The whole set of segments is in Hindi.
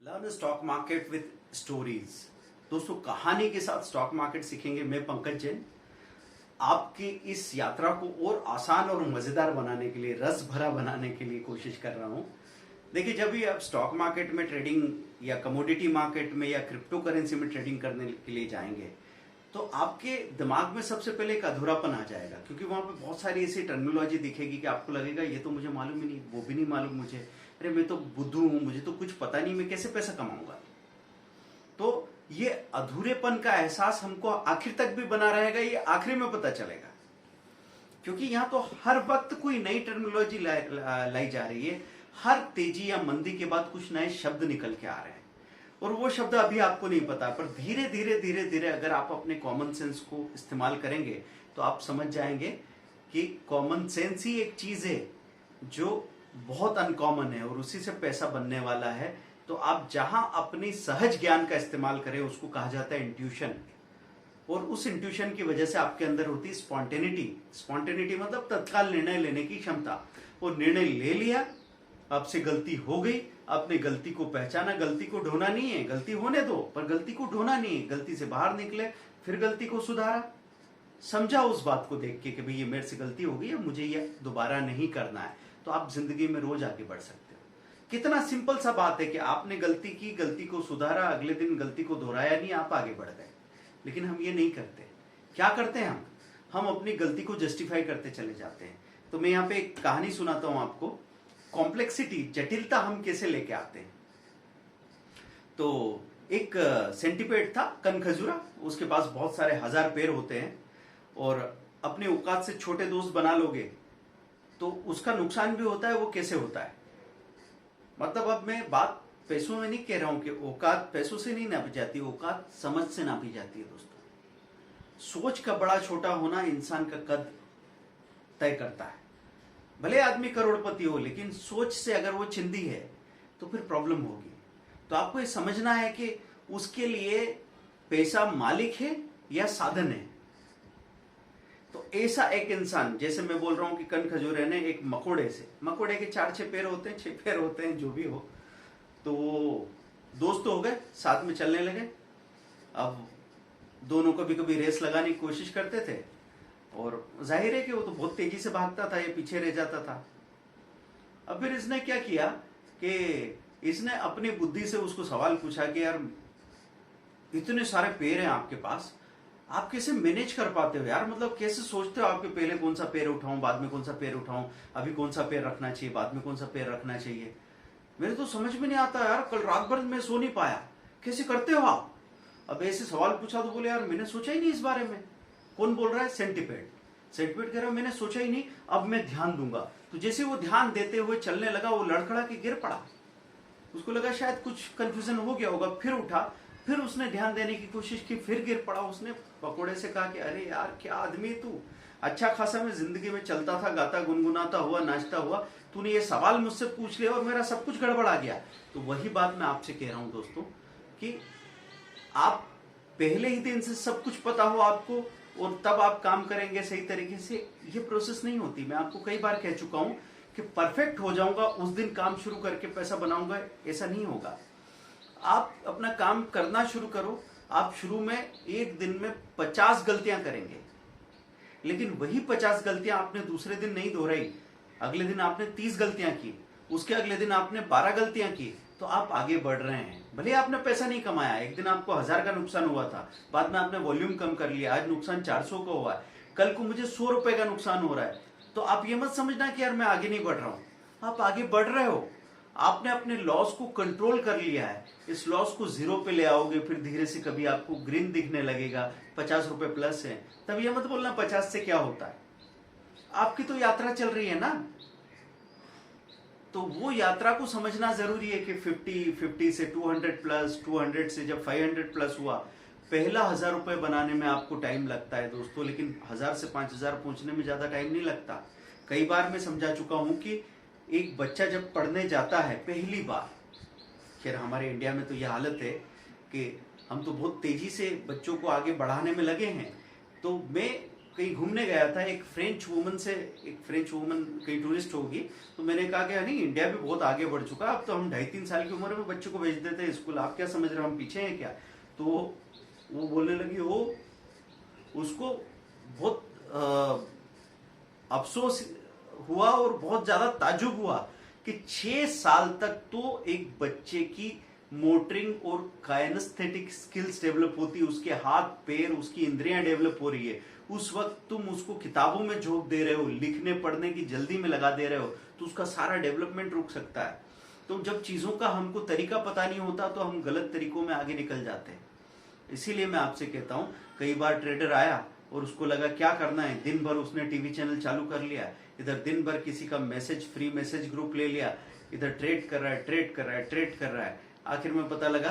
Learn stock market with stories. दोस्तों, कहानी के साथ स्टॉक मार्केट सीखेंगे। मैं पंकज जैन आपकी इस यात्रा को और आसान और मजेदार बनाने के लिए, रस भरा बनाने के लिए कोशिश कर रहा हूं। देखिए, जब भी आप स्टॉक मार्केट में ट्रेडिंग या कमोडिटी मार्केट में या क्रिप्टो करेंसी में ट्रेडिंग करने के लिए जाएंगे तो आपके दिमाग में सबसे पहले एक अधूरापन आ जाएगा, क्योंकि वहां पे बहुत सारी ऐसी टर्मिनोलॉजी दिखेगी कि आपको लगेगा ये तो मुझे मालूम ही नहीं, वो भी नहीं मालूम मुझे, अरे मैं तो बुद्धू हूं, मुझे तो कुछ पता नहीं, मैं कैसे पैसा कमाऊंगा। तो ये अधूरेपन का एहसास हमको आखिर तक भी बना रहेगा, ये आखिरी में पता चलेगा, क्योंकि यहां तो हर वक्त कोई नई टर्मिनोलॉजी लाई जा रही है। हर तेजी या मंदी के बाद कुछ नए शब्द निकल के आ रहे हैं और वो शब्द अभी आपको नहीं पता, पर धीरे धीरे धीरे धीरे अगर आप अपने कॉमन सेंस को इस्तेमाल करेंगे तो आप समझ जाएंगे कि कॉमन सेंस ही एक चीज है जो बहुत अनकॉमन है और उसी से पैसा बनने वाला है। तो आप जहां अपनी सहज ज्ञान का इस्तेमाल करें उसको कहा जाता है इंट्यूशन, और उस इंट्यूशन की वजह से आपके अंदर होती है स्पॉन्टेनिटी। स्पॉन्टेनिटी मतलब तत्काल निर्णय लेने की क्षमता। वो निर्णय ले लिया, आपसे गलती हो गई, आपने गलती को पहचाना, गलती को ढोना नहीं है, गलती होने दो पर गलती को ढोना नहीं है, गलती से बाहर निकले, फिर गलती को सुधारा, समझा उस बात को देख के कि भाई ये मेरे से गलती हो गई है, मुझे ये दोबारा नहीं करना है, तो आप जिंदगी में रोज आगे बढ़ सकते हो। कितना सिंपल सा बात है कि आपने गलती की, गलती को सुधारा, अगले दिन गलती को दोहराया नहीं, आप आगे बढ़ गए। लेकिन हम ये नहीं करते। क्या करते हैं हम अपनी गलती को जस्टिफाई करते चले जाते हैं। तो मैं यहाँ पे एक कहानी सुनाता हूं आपको, कॉम्प्लेक्सिटी, जटिलता हम कैसे लेके आते हैं। तो एक सेंटीपेड था, कनखजूरा, उसके पास बहुत सारे हजार पैर होते हैं और अपने औकात से छोटे दोस्त बना लोगे तो उसका नुकसान भी होता है। वो कैसे होता है, मतलब अब मैं बात पैसों में नहीं कह रहा हूं कि औकात पैसों से नहीं नापी जाती, औकात समझ से नापी जाती है। दोस्तों, सोच का बड़ा छोटा होना इंसान का कद तय करता है। भले आदमी करोड़पति हो, लेकिन सोच से अगर वो चिंदी है तो फिर प्रॉब्लम होगी। तो आपको ये समझना है कि उसके लिए पैसा मालिक है या साधन है। तो ऐसा एक इंसान, जैसे मैं बोल रहा हूं कि कनखजूरे ने एक मकोड़े से, मकोड़े के 4-6 पैर होते हैं, 6 पैर होते हैं, जो भी हो, तो वो दोस्त हो गए, साथ में चलने लगे। अब दोनों कभी कभी रेस लगाने की कोशिश करते थे और जाहिर है कि वो तो बहुत तेजी से भागता था, ये पीछे रह जाता था। अब फिर इसने क्या किया कि इसने अपनी बुद्धि से उसको सवाल पूछा कि यार इतने सारे पैर हैं आपके पास, आप कैसे मैनेज कर पाते हो यार, मतलब कैसे सोचते हो आपके पहले कौन सा पैर उठाऊं, बाद में कौन सा पैर उठाऊं, अभी कौन सा पैर रखना चाहिए, बाद में कौन सा पैर रखना चाहिए, मेरे तो समझ में नहीं आता यार, कल रात भर मैं सो नहीं पाया, कैसे करते हो आप। अब ऐसे सवाल पूछा तो बोले यार मैंने सोचा ही नहीं इस बारे में। कौन बोल रहा है? सेंटीपेड। सेंटीपेड कह रहा है मैंने सोचा ही नहीं, अब मैं ध्यान दूंगा। तो जैसे वो ध्यान देते हुए चलने लगा, वो लड़खड़ा के गिर पड़ा। उसको लगा शायद कुछ कंफ्यूजन हो गया होगा, फिर उठा, फिर उसने ध्यान देने की कोशिश की, फिर गिर पड़ा। उसने पकोड़े से कहा कि अरे यार क्या आदमी तू, अच्छा खासा मैं जिंदगी में चलता था, गाता गुनगुनाता हुआ, नाचता हुआ, तूने ये सवाल मुझसे पूछ लिया और मेरा सब कुछ गड़बड़ा गया। तो वही बात मैं आपसे कह रहा हूं दोस्तों, कि आप पहले ही दिन से सब कुछ पता हो आपको और तब आप काम करेंगे सही तरीके से, ये प्रोसेस नहीं होती। मैं आपको कई बार कह चुका हूं कि परफेक्ट हो जाऊंगा उस दिन काम शुरू करके पैसा बनाऊंगा, ऐसा नहीं होगा। आप अपना काम करना शुरू करो। आप शुरू में एक दिन में 50 गलतियां करेंगे, लेकिन वही 50 गलतियां आपने दूसरे दिन नहीं दोहराई, अगले दिन आपने 30 गलतियां की, उसके अगले दिन आपने 12 गलतियां की, तो आप आगे बढ़ रहे हैं। भले आपने पैसा नहीं कमाया, एक दिन आपको 1000 का नुकसान हुआ था, बाद में आपने वॉल्यूम कम कर लिया, आज नुकसान 400 का हुआ है, कल को मुझे 100 रुपए का नुकसान हो रहा है, तो आप ये मत समझना कि यार मैं आगे नहीं बढ़ रहा हूं। आप आगे बढ़ रहे हो, आपने अपने लॉस को कंट्रोल कर लिया है। इस लॉस को 0 पे ले आओगे, फिर धीरे से कभी आपको ग्रीन दिखने लगेगा, 50 रुपए प्लस है, तब ये मत बोलना 50 से क्या होता है। आपकी तो यात्रा चल रही है ना, तो वो यात्रा को समझना जरूरी है कि 50 से 200 प्लस, 200 से जब 500 प्लस हुआ, पहला 1000 रुपए बनाने में आपको टाइम लगता है दोस्तों, लेकिन 1000 से 5000 पहुंचने में ज्यादा टाइम नहीं लगता। कई बार मैं समझा चुका हूं कि एक बच्चा जब पढ़ने जाता है पहली बार, खैर हमारे इंडिया में तो यह हालत है कि हम तो बहुत तेजी से बच्चों को आगे बढ़ाने में लगे हैं, तो मैं कहीं घूमने गया था, एक फ्रेंच वुमन कहीं टूरिस्ट होगी, तो मैंने कहा कि नहीं इंडिया भी बहुत आगे बढ़ चुका, अब तो हम 2.5-3 साल की उम्र में बच्चों को भेज देते हैं स्कूल, आप क्या समझ रहे हो हम पीछे हैं क्या? तो वो बोलने लगी, वो उसको बहुत अफसोस हुआ और बहुत ज्यादा ताज्जुब हुआ कि 6 साल तक तो एक बच्चे की मोटरिंग और काइनेस्थेटिक स्किल्स डेवलप होती है, उसके हाथ पैर उसकी इंद्रियां डेवलप हो रही है, उस वक्त तुम उसको किताबों में झोंक दे रहे हो, लिखने पढ़ने की जल्दी में लगा दे रहे हो, तो उसका सारा डेवलपमेंट रुक सकता है। तो जब चीजों का हमको तरीका पता नहीं होता तो हम गलत तरीकों में आगे निकल जाते हैं। इसीलिए मैं आपसे कहता हूं, कई बार ट्रेडर आया और उसको लगा क्या करना है, दिन भर उसने टीवी चैनल चालू कर लिया, इधर दिन भर किसी का फ्री मैसेज ग्रुप ले लिया, इधर ट्रेड कर रहा है, आखिर में पता लगा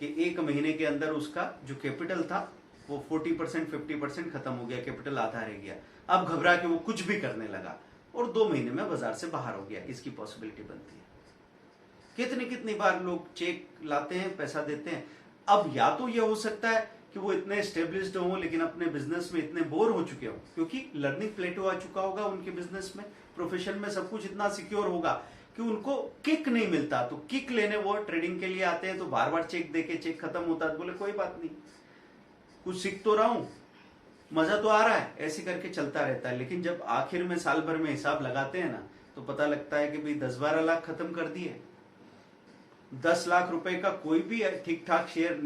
कि 1 महीने के अंदर उसका जो कैपिटल था वो 40% 50% खत्म हो गया, कैपिटल आधा रह गया। अब घबरा के वो कुछ भी करने लगा और 2 महीने में बाजार से बाहर हो गया। इसकी पॉसिबिलिटी बनती है। कितनी बार लोग चेक लाते हैं, पैसा देते हैं। अब या तो ये हो सकता है कि वो इतने स्टेब्लिश्ड हो लेकिन अपने बिजनेस में इतने बोर हो चुके हो, क्योंकि लर्निंग प्लेटो आ चुका होगा उनके बिजनेस में, प्रोफेशन में सब कुछ इतना सिक्योर होगा कि उनको किक नहीं मिलता, तो किक लेने वो ट्रेडिंग के लिए आते हैं, तो बार बार चेक देके चेक खत्म होता है, तो बोले कोई बात नहीं, कुछ सीख तो रहा हूं, मजा तो आ रहा है, ऐसे करके चलता रहता है। लेकिन जब आखिर में साल भर में हिसाब लगाते हैं ना, तो पता लगता है कि भाई 10-12 लाख खत्म कर दिए। 10 लाख रुपए का कोई भी ठीक ठाक शेयर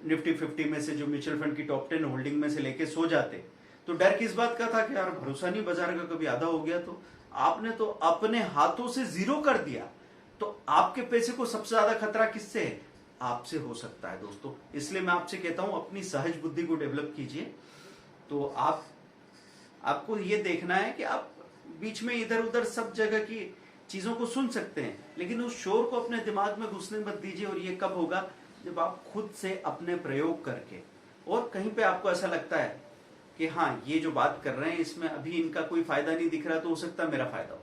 निफ्टी 50 में से, जो म्यूचुअल फंड की टॉप 10 होल्डिंग में से लेके सो जाते, तो डर किस बात का था कि यार भरोसा नहीं बाजार का, कभी आधा हो गया तो। आपने तो अपने हाथों से जीरो कर दिया, तो आपके पैसे को सबसे ज्यादा खतरा किससे है? आपसे हो सकता है दोस्तों। इसलिए मैं आपसे कहता हूं अपनी सहज बुद्धि को डेवलप कीजिए। तो आपको ये देखना है कि आप बीच में इधर उधर सब जगह की चीजों को सुन सकते हैं, लेकिन उस शोर को अपने दिमाग में घुसने मत दीजिए। और ये कब होगा? जब आप खुद से अपने प्रयोग करके, और कहीं पे आपको ऐसा लगता है कि हाँ ये जो बात कर रहे हैं इसमें अभी इनका कोई फायदा नहीं दिख रहा, तो हो सकता है मेरा फायदा हो।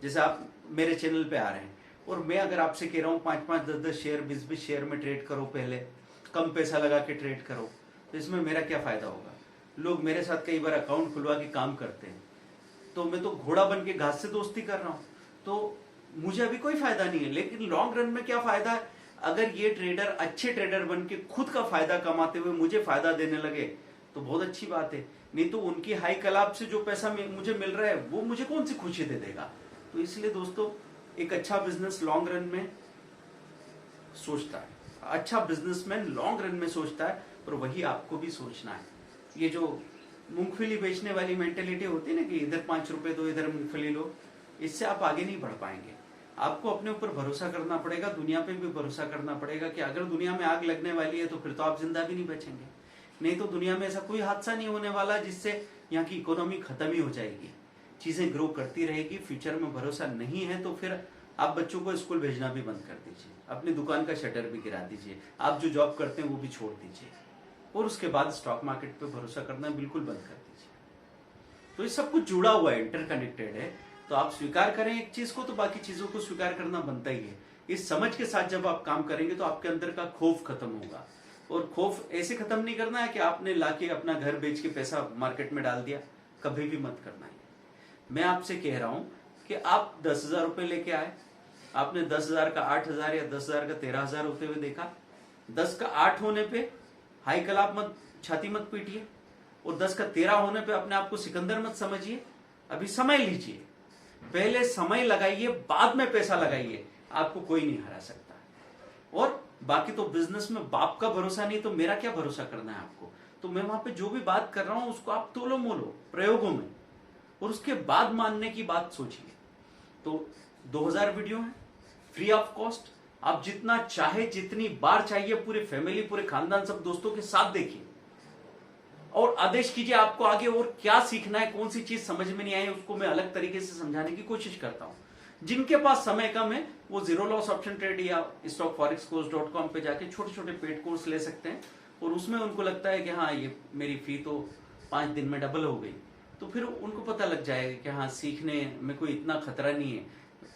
जैसे आप मेरे चैनल पे आ रहे हैं और मैं अगर आपसे कह रहा हूँ 5-5, 10-10 शेयर, 20-20 शेयर में ट्रेड करो, पहले कम पैसा लगा के ट्रेड करो, तो इसमें मेरा क्या फायदा होगा? लोग मेरे साथ कई बार अकाउंट खुलवा के काम करते हैं, तो मैं तो घोड़ा बन के घास से दोस्ती कर रहा हूं, तो मुझे अभी कोई फायदा नहीं है। लेकिन लॉन्ग रन में क्या फायदा है? अगर ये ट्रेडर अच्छे ट्रेडर बन के खुद का फायदा कमाते हुए मुझे फायदा देने लगे तो बहुत अच्छी बात है, नहीं तो उनकी हाई कलाब से जो पैसा मुझे मिल रहा है वो मुझे कौन सी खुशी दे देगा? तो इसलिए दोस्तों, एक अच्छा बिजनेस लॉन्ग रन में सोचता है, अच्छा बिजनेसमैन लॉन्ग रन में सोचता है, और वही आपको भी सोचना है। ये जो मूंगफली बेचने वाली मेंटेलिटी होती है ना कि इधर 5 रुपए दो, इधर मूंगफली लो, इससे आप आगे नहीं बढ़ पाएंगे। आपको अपने ऊपर भरोसा करना पड़ेगा, दुनिया पे भी भरोसा करना पड़ेगा कि अगर दुनिया में आग लगने वाली है तो फिर तो आप जिंदा भी नहीं बचेंगे। नहीं तो दुनिया में ऐसा कोई हादसा नहीं होने वाला जिससे यहाँ की इकोनॉमी खत्म ही हो जाएगी, चीजें ग्रो करती रहेगी। फ्यूचर में भरोसा नहीं है तो फिर आप बच्चों को स्कूल भेजना भी बंद कर दीजिए, अपनी दुकान का शटर भी गिरा दीजिए, आप जो जॉब करते हैं वो भी छोड़ दीजिए, और उसके बाद स्टॉक मार्केट पे भरोसा करना बिल्कुल बंद कर दीजिए। तो ये सब कुछ जुड़ा हुआ है, इंटरकनेक्टेड है। तो आप स्वीकार करें एक चीज को तो बाकी चीजों को स्वीकार करना बनता ही है। इस समझ के साथ जब आप काम करेंगे तो आपके अंदर का खौफ खत्म होगा। और खौफ ऐसे खत्म नहीं करना है कि आपने लाके अपना घर बेच के पैसा मार्केट में डाल दिया, कभी भी मत करना है। मैं आपसे कह रहा हूं कि आप 10,000 रुपए लेके आए, आपने 10,000 का 8,000 या 10,000 का 13,000 होते हुए देखा। 10 का 8 होने पे हाई कलाप मत, छाती मत पीटिए, और 10 का 13 होने पे अपने आप को सिकंदर मत समझिए। अभी समय लीजिए, पहले समय लगाइए, बाद में पैसा लगाइए, आपको कोई नहीं हरा सकता। और बाकी तो बिजनेस में बाप का भरोसा नहीं तो मेरा क्या भरोसा करना है आपको? तो मैं वहां पे जो भी बात कर रहा हूं उसको आप तोलो मोलो प्रयोगों में, और उसके बाद मानने की बात सोचिए। तो 2000 वीडियो है फ्री ऑफ कॉस्ट, आप जितना चाहे जितनी बार चाहिए पूरे फैमिली, पूरे खानदान, सब दोस्तों के साथ देखिए और आदेश कीजिए आपको आगे और क्या सीखना है, कौन सी चीज समझ में नहीं आई उसको मैं अलग तरीके से समझाने की कोशिश करता हूं। जिनके पास समय कम है वो जीरो लॉस ऑप्शन ट्रेड या stockforexcourse.com पे जाके छोटे छोटे पेड कोर्स ले सकते हैं, और उसमें उनको लगता है कि हाँ ये मेरी फी तो 5 दिन में डबल हो गई, तो फिर उनको पता लग जाएगा कि हाँ सीखने में कोई इतना खतरा नहीं है।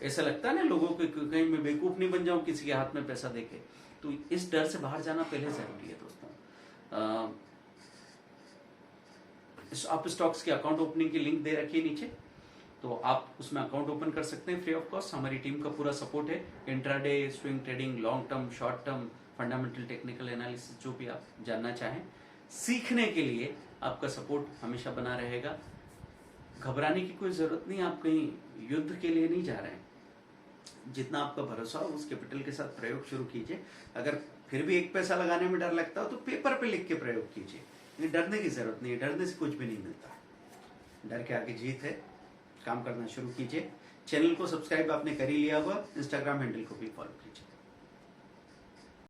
ऐसा लगता है ना लोगों को कहीं मैं बेवकूफ नहीं बन जाऊं किसी के हाथ में पैसा देके, तो इस डर से बाहर जाना पहले जरूरी है दोस्तों। आप स्टॉक्स के अकाउंट ओपनिंग की लिंक दे रखी है नीचे, तो आप उसमें अकाउंट ओपन कर सकते हैं फ्री ऑफ कॉस्ट। हमारी टीम का पूरा सपोर्ट है, intraday, swing trading, long term, short term, fundamental, technical analysis, जो भी आप जानना चाहें सीखने के लिए आपका सपोर्ट हमेशा बना रहेगा। घबराने की कोई जरूरत नहीं, आप कहीं युद्ध के लिए नहीं जा रहे हैं। जितना आपका भरोसा हो उस कैपिटल के साथ प्रयोग शुरू कीजिए। अगर फिर भी 1 पैसा लगाने में डर लगता हो तो पेपर पे लिख के प्रयोग कीजिए। ये डरने की जरूरत नहीं है, डरने से कुछ भी नहीं मिलता। डर के आगे जीत है। काम करना शुरू कीजिए। चैनल को सब्सक्राइब आपने कर ही लिया होगा, इंस्टाग्राम हैंडल को भी फॉलो कीजिए।